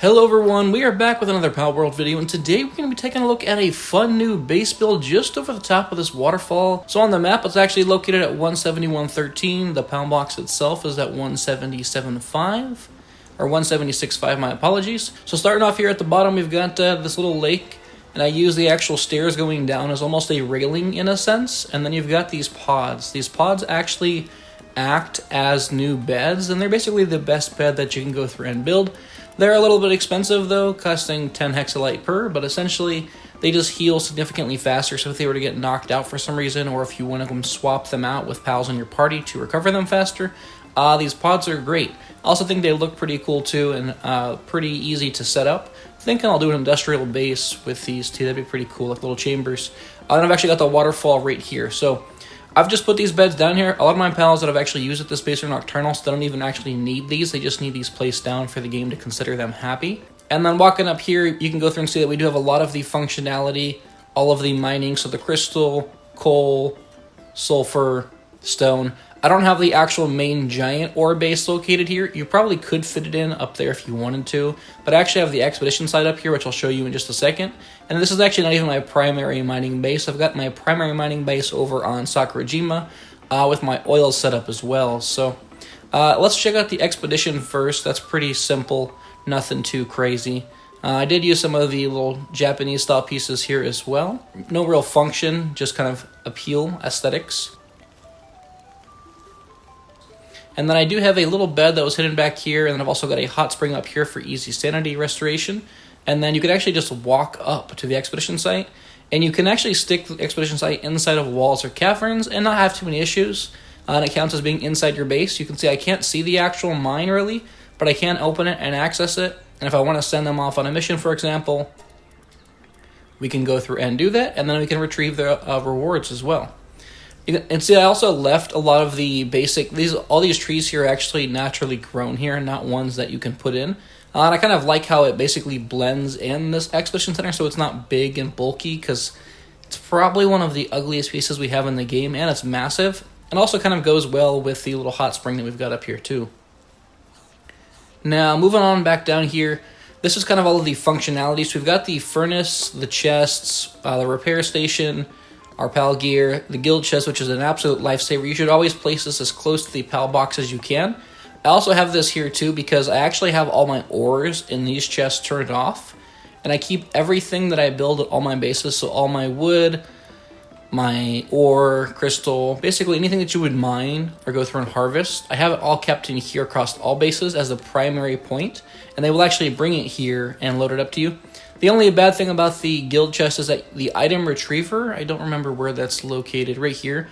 Hello everyone, we are back with another Palworld video, and today we're going to be taking a look at a fun new base build just over the top of this waterfall. So on the map, it's actually located at 171.13. The pound box itself is at 177.5, or 176.5, my apologies. So starting off here at the bottom, we've got this little lake, and I use the actual stairs going down as almost a railing in a sense. And then you've got these pods. These pods actually act as new beds, and they're basically the best bed that you can go through and build. They're a little bit expensive though, costing 10 hexalite per, but essentially they just heal significantly faster, so if they were to get knocked out for some reason, or if you want to swap them out with pals in your party to recover them faster, these pods are great. I also think they look pretty cool too, and pretty easy to set up. Thinking I'll do an industrial base with these too, that'd be pretty cool, like little chambers. And I've actually got the waterfall right here, so I've just put these beds down here. A lot of my pals that have actually used at this base are nocturnal, so they don't even actually need these. They just need these placed down for the game to consider them happy. And then walking up here, you can go through and see that we do have a lot of the functionality, all of the mining, so the crystal, coal, sulfur, stone. I don't have the actual main giant ore base located here. You probably could fit it in up there if you wanted to, but I actually have the expedition site up here, which I'll show you in just a second. And this is actually not even my primary mining base. I've got my primary mining base over on Sakurajima with my oil setup as well. So let's check out the expedition first. That's pretty simple, nothing too crazy. I did use some of the little Japanese style pieces here as well. No real function, just kind of appeal, aesthetics. And then I do have a little bed that was hidden back here, and then I've also got a hot spring up here for easy sanity restoration. And then you could actually just walk up to the expedition site, and you can actually stick the expedition site inside of walls or caverns and not have too many issues. And it counts as being inside your base. You can see I can't see the actual mine really, but I can open it and access it. And if I want to send them off on a mission, for example, we can go through and do that, and then we can retrieve the rewards as well. And see, I also left a lot of the basic, all these trees here are actually naturally grown here, not ones that you can put in. And I kind of like how it basically blends in this expedition center, so it's not big and bulky, because it's probably one of the ugliest pieces we have in the game, and it's massive. And also kind of goes well with the little hot spring that we've got up here too. Now, moving on back down here, this is kind of all of the functionalities. So we've got the furnace, the chests, the repair station, our pal gear, the guild chest, which is an absolute lifesaver. You should always place this as close to the pal box as you can. I also have this here too because I actually have all my ores in these chests turned off, and I keep everything that I build at all my bases, so all my wood, my ore, crystal, basically anything that you would mine or go through and harvest, I have it all kept in here across all bases as the primary point, and they will actually bring it here and load it up to you. The only bad thing about the guild chest is that the item retriever, I don't remember where that's located, right here,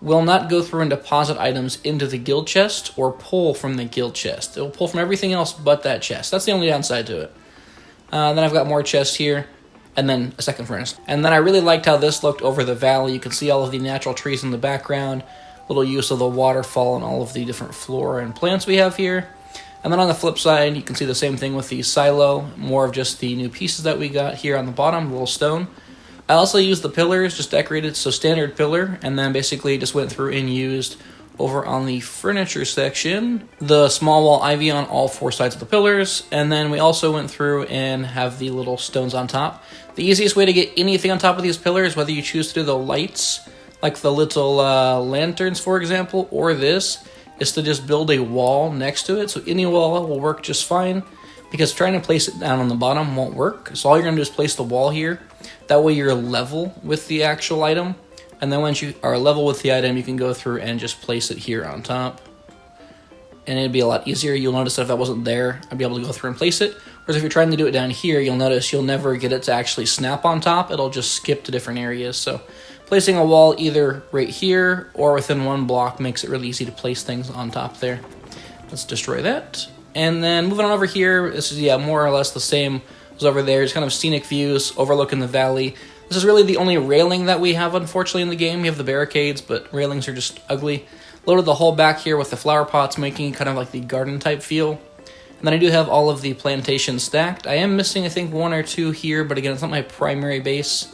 will not go through and deposit items into the guild chest or pull from the guild chest. It will pull from everything else but that chest. That's the only downside to it. Then I've got more chests here, and then a second furnace. And then I really liked how this looked over the valley. You can see all of the natural trees in the background, little use of the waterfall and all of the different flora and plants we have here. And then on the flip side, you can see the same thing with the silo, more of just the new pieces that we got here on the bottom, little stone. I also used the pillars, just decorated, so standard pillar, and then basically just went through and used over on the furniture section, the small wall ivy on all four sides of the pillars, and then we also went through and have the little stones on top. The easiest way to get anything on top of these pillars, whether you choose to do the lights, like the little lanterns, for example, or this, is to just build a wall next to it. So any wall will work just fine, because trying to place it down on the bottom won't work. So all you're going to do is place the wall here. That way you're level with the actual item. And then once you are level with the item, you can go through and just place it here on top. And it'd be a lot easier. You'll notice that if that wasn't there, I'd be able to go through and place it. Whereas if you're trying to do it down here, you'll notice you'll never get it to actually snap on top. It'll just skip to different areas. So placing a wall either right here or within one block makes it really easy to place things on top there. Let's destroy that. And then moving on over here, this is, yeah, more or less the same as over there. It's kind of scenic views overlooking the valley. This is really the only railing that we have, unfortunately, in the game. We have the barricades, but railings are just ugly. Loaded the whole back here with the flower pots, making kind of like the garden type feel. And then I do have all of the plantations stacked. I am missing, I think, one or two here, but again, it's not my primary base.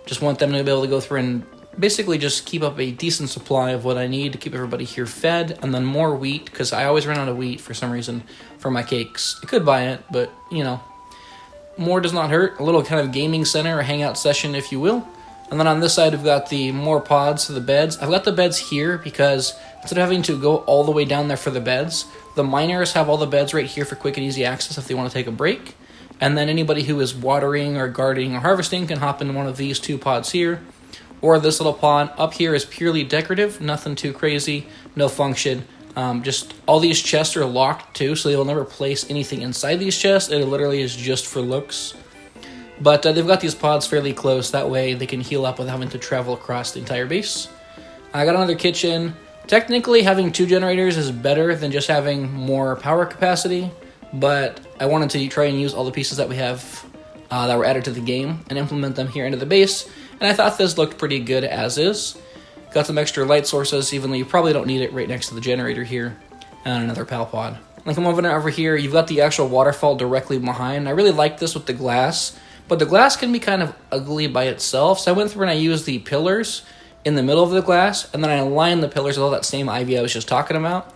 Just want them to be able to go through and basically just keep up a decent supply of what I need to keep everybody here fed, and then more wheat, because I always run out of wheat for some reason for my cakes. I could buy it, but, you know, more does not hurt. A little kind of gaming center or hangout session, if you will. And then on this side, we've got the more pods to the beds. I've got the beds here because instead of having to go all the way down there for the beds, the miners have all the beds right here for quick and easy access if they want to take a break. And then anybody who is watering or gardening or harvesting can hop into one of these 2 pods here. Or this little pod up here is purely decorative, nothing too crazy, no function. Just all these chests are locked too, so they will never place anything inside these chests. It literally is just for looks. But they've got these pods fairly close, that way they can heal up without having to travel across the entire base. I got another kitchen. Technically, having 2 generators is better than just having more power capacity, but I wanted to try and use all the pieces that we have that were added to the game and implement them here into the base, and I thought this looked pretty good as is. Got some extra light sources, even though you probably don't need it, right next to the generator here, and another pal pod. Like I'm over here, you've got the actual waterfall directly behind. I really like this with the glass, but the glass can be kind of ugly by itself, so I went through and I used the pillars in the middle of the glass, and then I aligned the pillars with all that same ivy I was just talking about,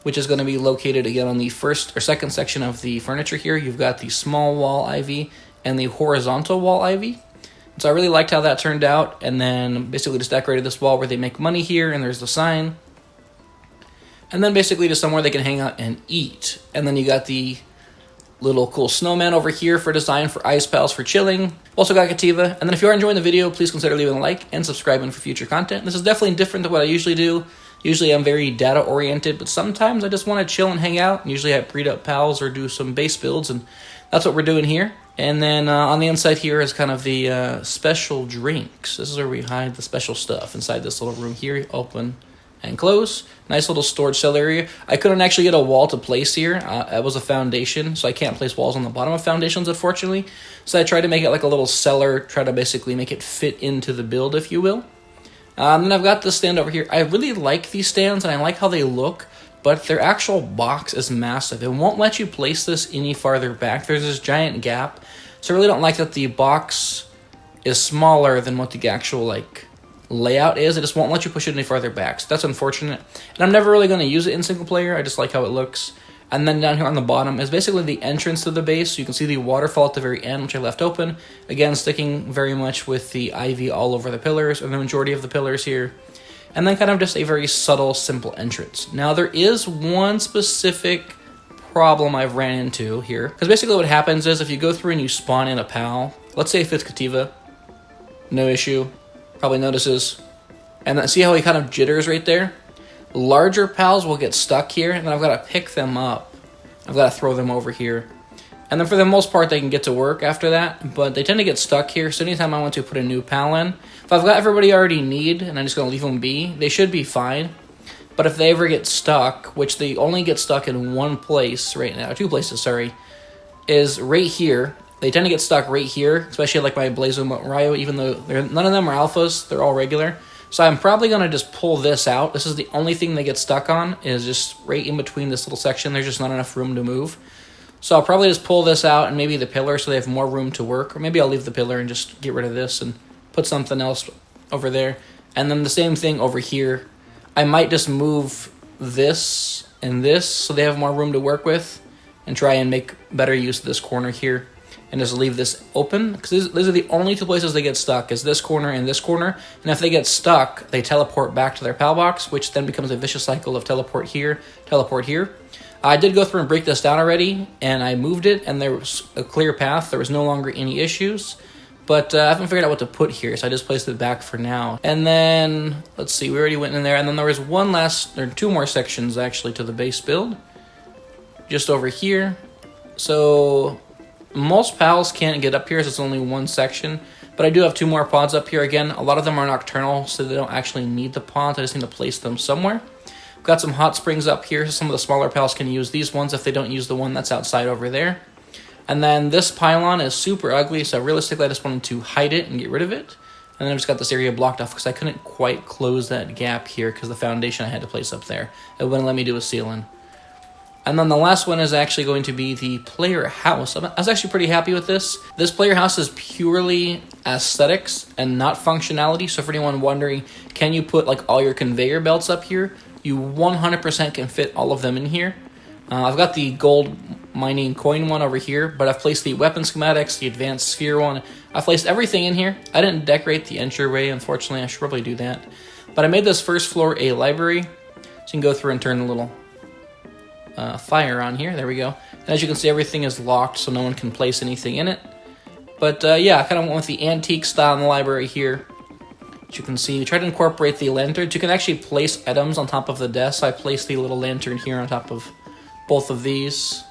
which is going to be located again on the first or second section of the furniture here. You've got the small wall ivy and the horizontal wall ivy. So I really liked how that turned out, and then basically just decorated this wall where they make money here, and there's the sign. And then basically just somewhere they can hang out and eat. And then you got the little cool snowman over here for design for ice pals for chilling. Also got Kativa. And then if you are enjoying the video, please consider leaving a like and subscribing for future content. This is definitely different than what I usually do. Usually I'm very data oriented, but sometimes I just want to chill and hang out. Usually I breed up pals or do some base builds, and that's what we're doing here. And then on the inside here is kind of the special drinks. This is where we hide the special stuff inside this little room here. Open and close. Nice little storage cell area. I couldn't actually get a wall to place here. It was a foundation, so I can't place walls on the bottom of foundations, unfortunately. So I tried to make it like a little cellar, try to basically make it fit into the build, if you will. Then I've got this stand over here. I really like these stands, and I like how they look, but their actual box is massive. It won't let you place this any farther back. There's this giant gap, so I really don't like that the box is smaller than what the actual, like, layout is. It just won't let you push it any farther back, so that's unfortunate. And I'm never really going to use it in single player. I just like how it looks. And then down here on the bottom is basically the entrance to the base. So you can see the waterfall at the very end, which I left open. Again, sticking very much with the ivy all over the pillars, or the majority of the pillars here. And then kind of just a very subtle, simple entrance. Now, there is one specific problem I've ran into here. Because basically what happens is if you go through and you spawn in a pal, let's say if it's Kativa, no issue, probably notices. And then see how he kind of jitters right there? Larger pals will get stuck here, and then I've got to pick them up. I've got to throw them over here. And then for the most part, they can get to work after that, but they tend to get stuck here, so anytime I want to put a new pal in, if I've got everybody I already need, and I'm just going to leave them be, they should be fine. But if they ever get stuck, which they only get stuck in one place right now, 2 places, sorry, is right here. They tend to get stuck right here, especially like my Blazo Ryo, even though none of them are alphas, they're all regular. So I'm probably going to just pull this out. This is the only thing they get stuck on, is just right in between this little section. There's just not enough room to move. So I'll probably just pull this out and maybe the pillar so they have more room to work. Or maybe I'll leave the pillar and just get rid of this and put something else over there. And then the same thing over here. I might just move this and this so they have more room to work with, and try and make better use of this corner here. And just leave this open, because these are the only 2 places they get stuck, is this corner and this corner. And if they get stuck, they teleport back to their pal box, which then becomes a vicious cycle of teleport here, teleport here. I did go through and break this down already, and I moved it, and there was a clear path. There was no longer any issues, but I haven't figured out what to put here, so I just placed it back for now. And then, let's see, we already went in there, and then there was 2 more sections, actually, to the base build, just over here. So most pals can't get up here, so it's only 1 section, but I do have 2 more pods up here. Again, a lot of them are nocturnal, so they don't actually need the pods. I just need to place them somewhere. Got some hot springs up here, so some of the smaller pals can use these ones if they don't use the one that's outside over there. And then this pylon is super ugly, so realistically I just wanted to hide it and get rid of it. And then I've just got this area blocked off because I couldn't quite close that gap here because the foundation I had to place up there. It wouldn't let me do a ceiling. And then the last one is actually going to be the player house. I was actually pretty happy with this. This player house is purely aesthetics and not functionality. So for anyone wondering, can you put like all your conveyor belts up here? You 100% can fit all of them in here. I've got the gold mining coin one over here, but I've placed the weapon schematics, the advanced sphere one. I've placed everything in here. I didn't decorate the entryway, unfortunately. I should probably do that. But I made this first floor a library, so you can go through and turn the little fire on here. There we go. And as you can see, everything is locked, so no one can place anything in it. But yeah, I kind of went with the antique style in the library here. As you can see, we tried to incorporate the lanterns. You can actually place items on top of the desk. So I placed the little lantern here on top of both of these.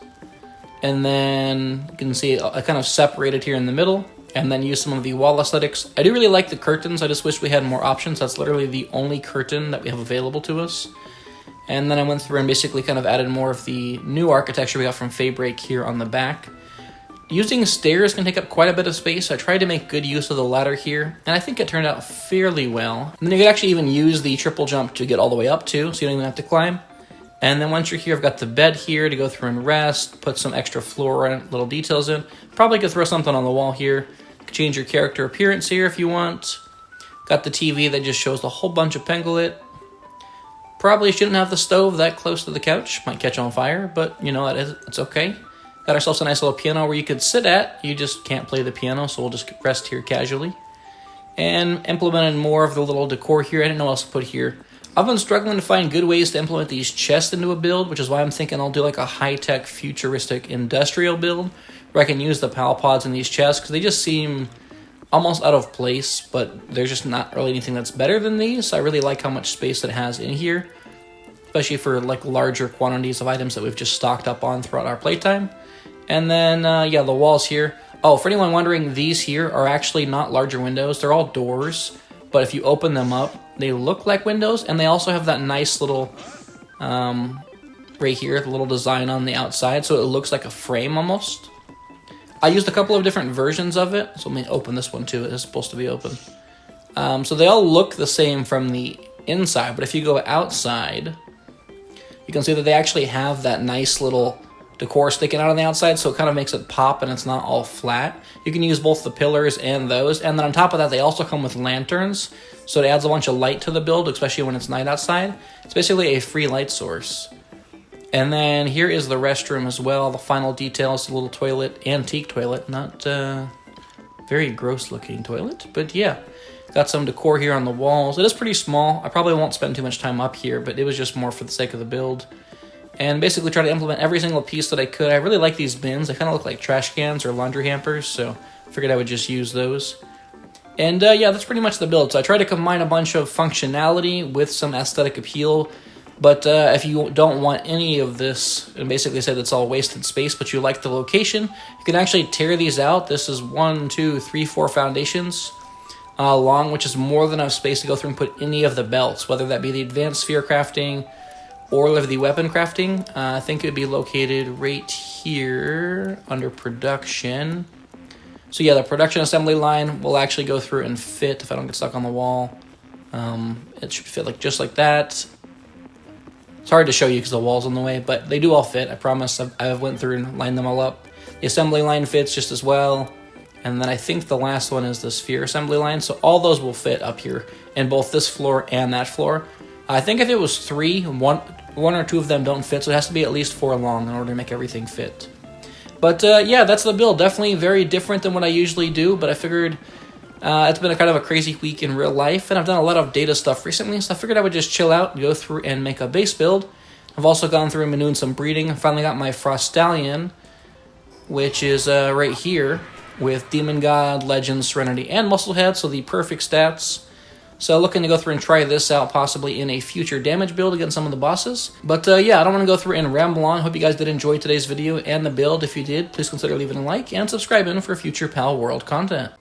And then you can see I kind of separated here in the middle, and then use some of the wall aesthetics. I do really like the curtains. I just wish we had more options. That's literally the only curtain that we have available to us. And then I went through and basically kind of added more of the new architecture we got from Feybreak here on the back. Using stairs can take up quite a bit of space. I tried to make good use of the ladder here, and I think it turned out fairly well. And then you could actually even use the triple jump to get all the way up too, so you don't even have to climb. And then once you're here, I've got the bed here to go through and rest, put some extra floor and little details in. Probably could throw something on the wall here. Change your character appearance here if you want. Got the TV that just shows a whole bunch of Penglit. Probably shouldn't have the stove that close to the couch. Might catch on fire, but you know, it's okay. Got ourselves a nice little piano where you could sit at. You just can't play the piano, so we'll just rest here casually. And implemented more of the little decor here. I didn't know what else to put here. I've been struggling to find good ways to implement these chests into a build, which is why I'm thinking I'll do like a high-tech, futuristic, industrial build where I can use the pal pods in these chests, because they just seem almost out of place, but there's just not really anything that's better than these. I really like how much space it has in here, especially for like larger quantities of items that we've just stocked up on throughout our playtime. And then, yeah, the walls here. Oh, for anyone wondering, these here are actually not larger windows. They're all doors, but if you open them up, they look like windows, and they also have that nice little, right here, the little design on the outside, so it looks like a frame almost. I used a couple of different versions of it, so let me open this one too. It is supposed to be open. So they all look the same from the inside, but if you go outside, you can see that they actually have that nice little decor sticking out on the outside, so it kind of makes it pop and it's not all flat. You can use both the pillars and those, and then on top of that, they also come with lanterns, so it adds a bunch of light to the build, especially when it's night outside. It's basically a free light source. And then here is the restroom as well. The final details, the little toilet, antique toilet, not very gross looking toilet, but yeah. Got some decor here on the walls. It is pretty small. I probably won't spend too much time up here, but it was just more for the sake of the build. And basically try to implement every single piece that I could. I really like these bins. They kind of look like trash cans or laundry hampers, so I figured I would just use those. And yeah, that's pretty much the build. So I tried to combine a bunch of functionality with some aesthetic appeal. But if you don't want any of this, and basically said it's all wasted space, but you like the location, you can actually tear these out. This is 1, 2, 3, 4 foundations long, which is more than enough space to go through and put any of the belts, whether that be the advanced sphere crafting or the weapon crafting. I think it would be located right here under production. So yeah, the production assembly line will actually go through and fit if I don't get stuck on the wall. It should fit like just like that. It's hard to show you because the wall's in the way, but they do all fit. I promise. I went through and lined them all up. The assembly line fits just as well. And then I think the last one is the sphere assembly line. So all those will fit up here in both this floor and that floor. I think if it was 3, one or two of them don't fit, so it has to be at least 4 long in order to make everything fit. But yeah, that's the build. Definitely very different than what I usually do, but I figured it's been a kind of a crazy week in real life, and I've done a lot of data stuff recently, so I figured I would just chill out and go through and make a base build. I've also gone through and been doing some breeding. I finally got my Frostallion, which is right here, with Demon God, Legend, Serenity, and Musclehead, so the perfect stats. So looking to go through and try this out possibly in a future damage build against some of the bosses. But yeah, I don't want to go through and ramble on. Hope you guys did enjoy today's video and the build. If you did, please consider leaving a like and subscribing for future Palworld content.